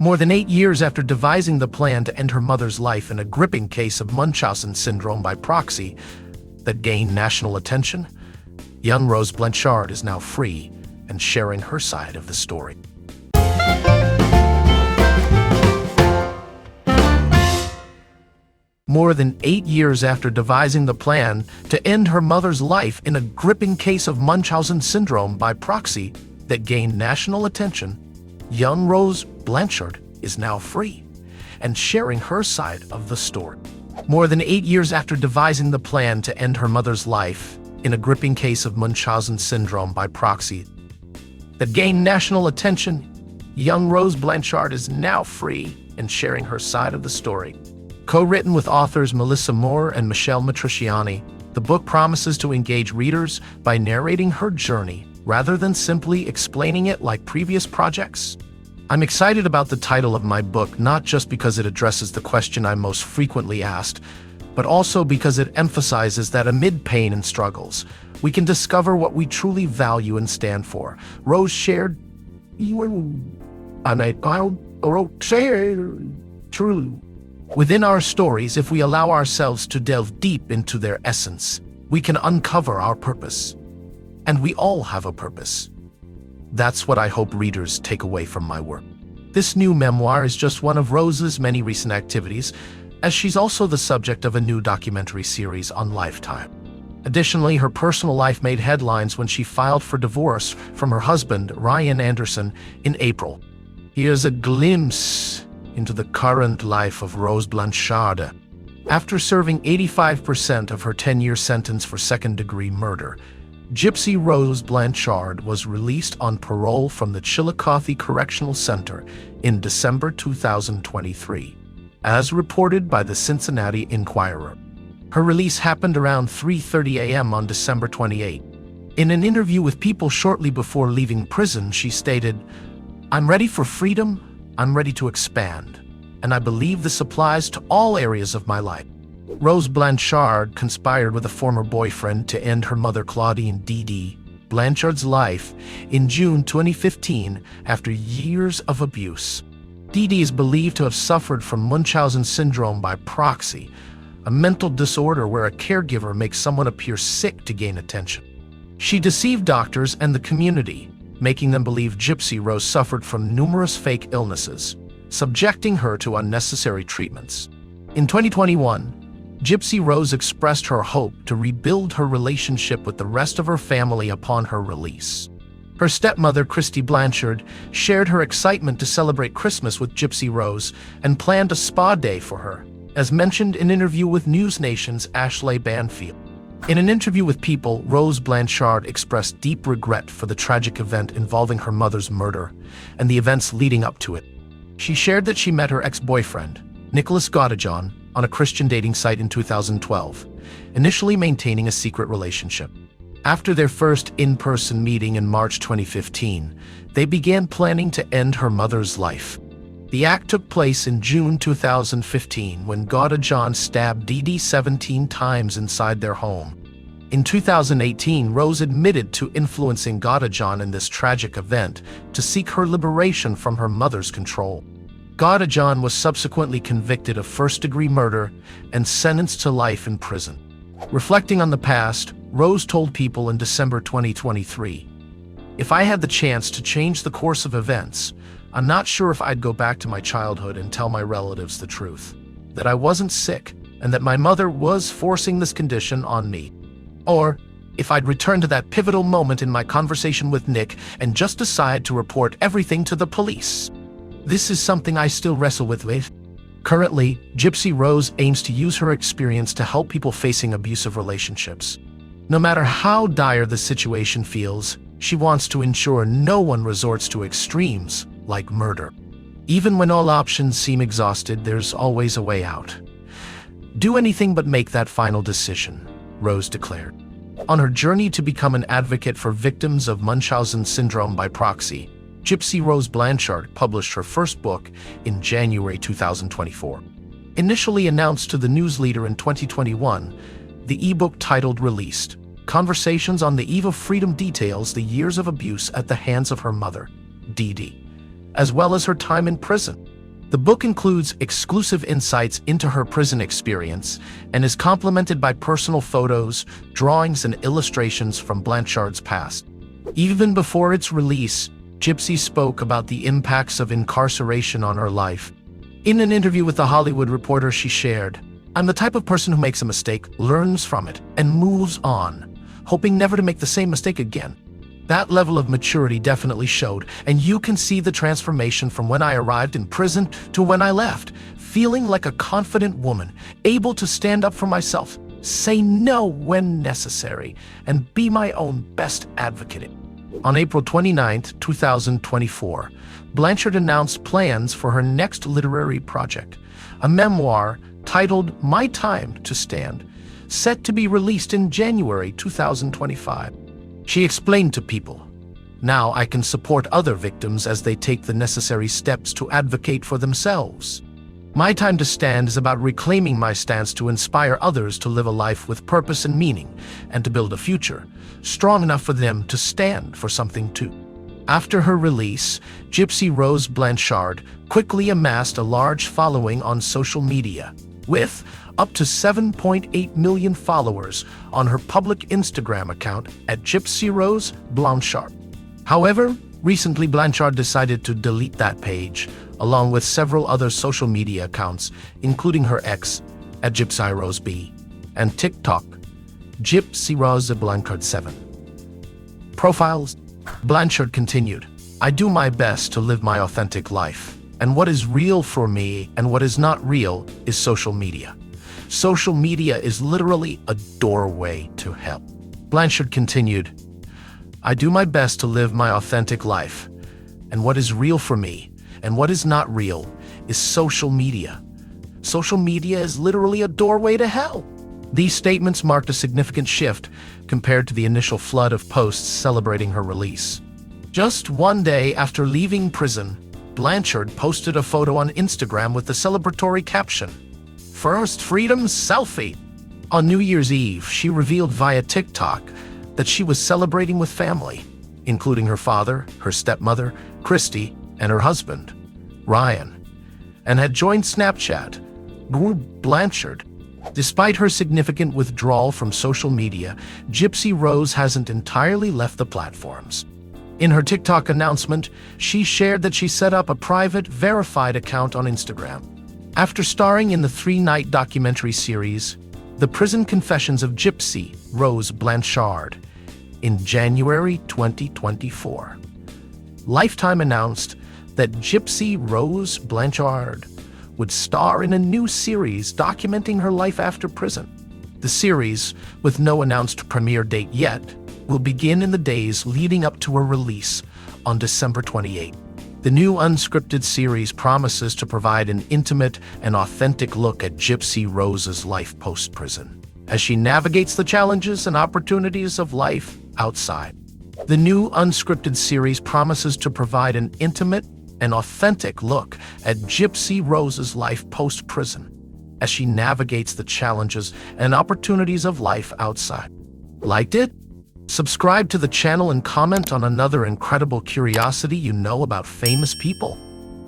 More than 8 years after devising the plan to end her mother's life in a gripping case of Munchausen syndrome by proxy that gained national attention, young Rose Blanchard is now free and sharing her side of the story. More than 8 years after devising the plan to end her mother's life in a gripping case of Munchausen syndrome by proxy that gained national attention, young Rose Blanchard is now free and sharing her side of the story. More than 8 years after devising the plan to end her mother's life in a gripping case of Munchausen syndrome by proxy that gained national attention, young Rose Blanchard is now free and sharing her side of the story. Co-written with authors Melissa Moore and Michelle Matriciani, the book promises to engage readers by narrating her journey rather than simply explaining it like previous projects. I'm excited about the title of my book, not just because it addresses the question I'm most frequently asked, but also because it emphasizes that amid pain and struggles, we can discover what we truly value and stand for. Rose shared, within our stories, if we allow ourselves to delve deep into their essence, we can uncover our purpose. And we all have a purpose. That's what I hope readers take away from my work. This new memoir is just one of Rose's many recent activities, as she's also the subject of a new documentary series on Lifetime. Additionally, her personal life made headlines when she filed for divorce from her husband, Ryan Anderson, in April. Here's a glimpse into the current life of Rose Blanchard. After serving 85% of her 10-year sentence for second-degree murder, Gypsy Rose Blanchard was released on parole from the Chillicothe Correctional Center in December 2023, as reported by the Cincinnati Enquirer. Her release happened around 3:30 a.m. on December 28. In an interview with People shortly before leaving prison, she stated, "I'm ready for freedom, I'm ready to expand, and I believe this applies to all areas of my life." Rose Blanchard conspired with a former boyfriend to end her mother Claudine Dee Blanchard's life in June 2015 after years of abuse. Dee is believed to have suffered from Munchausen syndrome by proxy, a mental disorder where a caregiver makes someone appear sick to gain attention. She deceived doctors and the community, making them believe Gypsy Rose suffered from numerous fake illnesses, subjecting her to unnecessary treatments. In 2021, Gypsy Rose expressed her hope to rebuild her relationship with the rest of her family upon her release. Her stepmother, Christy Blanchard, shared her excitement to celebrate Christmas with Gypsy Rose and planned a spa day for her, as mentioned in an interview with News Nation's Ashley Banfield. In an interview with People, Rose Blanchard expressed deep regret for the tragic event involving her mother's murder and the events leading up to it. She shared that she met her ex-boyfriend, Nicholas Godejohn, on a Christian dating site in 2012, initially maintaining a secret relationship. After their first in-person meeting in March 2015, they began planning to end her mother's life. The act took place in June 2015 when Godejohn stabbed Dee 17 times inside their home. In 2018, Rose admitted to influencing Godejohn in this tragic event to seek her liberation from her mother's control. Godejohn was subsequently convicted of first-degree murder and sentenced to life in prison. Reflecting on the past, Rose told People in December 2023, "If I had the chance to change the course of events, I'm not sure if I'd go back to my childhood and tell my relatives the truth, that I wasn't sick and that my mother was forcing this condition on me. Or if I'd return to that pivotal moment in my conversation with Nick and just decide to report everything to the police. This is something I still wrestle with. Currently, Gypsy Rose aims to use her experience to help people facing abusive relationships. No matter how dire the situation feels, she wants to ensure no one resorts to extremes like murder. Even when all options seem exhausted, there's always a way out. Do anything but make that final decision," Rose declared. On her journey to become an advocate for victims of Munchausen syndrome by proxy, Gypsy Rose Blanchard published her first book in January 2024. Initially announced to the newsletter in 2021, the ebook titled Released, Conversations on the Eve of Freedom details the years of abuse at the hands of her mother, Dee. as well as her time in prison. The book includes exclusive insights into her prison experience and is complemented by personal photos, drawings, and illustrations from Blanchard's past. Even before its release, Gypsy spoke about the impacts of incarceration on her life. In an interview with The Hollywood Reporter, she shared, "I'm the type of person who makes a mistake, learns from it, and moves on, hoping never to make the same mistake again." That level of maturity definitely showed, and you can see the transformation from when I arrived in prison to when I left, feeling like a confident woman, able to stand up for myself, say no when necessary, and be my own best advocate. On April 29, 2024, Blanchard announced plans for her next literary project, a memoir titled My Time to Stand, set to be released in January 2025. She explained to people, "Now I can support other victims as they take the necessary steps to advocate for themselves. My Time to Stand is about reclaiming my stance to inspire others to live a life with purpose and meaning, and to build a future strong enough for them to stand for something too." After her release, Gypsy Rose Blanchard quickly amassed a large following on social media, with up to 7.8 million followers on her public Instagram account at Gypsy Rose Blanchard. However, recently Blanchard decided to delete that page, along with several other social media accounts, including her ex at Gypsy Rose B and TikTok, Gypsy Rose Blanchard 7. Profiles. Blanchard continued, "I do my best to live my authentic life, and what is real for me and what is not real is social media. Social media is literally a doorway to hell." Blanchard continued, "I do my best to live my authentic life, and what is real for me and what is not real is social media. Social media is literally a doorway to hell." These statements marked a significant shift compared to the initial flood of posts celebrating her release. Just one day after leaving prison, Blanchard posted a photo on Instagram with the celebratory caption, "First Freedom Selfie." On New Year's Eve, she revealed via TikTok that she was celebrating with family, including her father, her stepmother, Christy, and her husband, Ryan, and had joined Snapchat group Blanchard. Despite her significant withdrawal from social media, Gypsy Rose hasn't entirely left the platforms. In her TikTok announcement, she shared that she set up a private, verified account on Instagram. After starring in the 3-night documentary series, The Prison Confessions of Gypsy Rose Blanchard, in January 2024, Lifetime announced that Gypsy Rose Blanchard would star in a new series documenting her life after prison. The series, with no announced premiere date yet, will begin in the days leading up to her release on December 28. The new unscripted series promises to provide an intimate and authentic look at Gypsy Rose's life post-prison, as she navigates the challenges and opportunities of life outside. The new unscripted series promises to provide an intimate and authentic look at Gypsy Rose's life post-prison, as she navigates the challenges and opportunities of life outside. Liked it? Subscribe to the channel and comment on another incredible curiosity you know about famous people.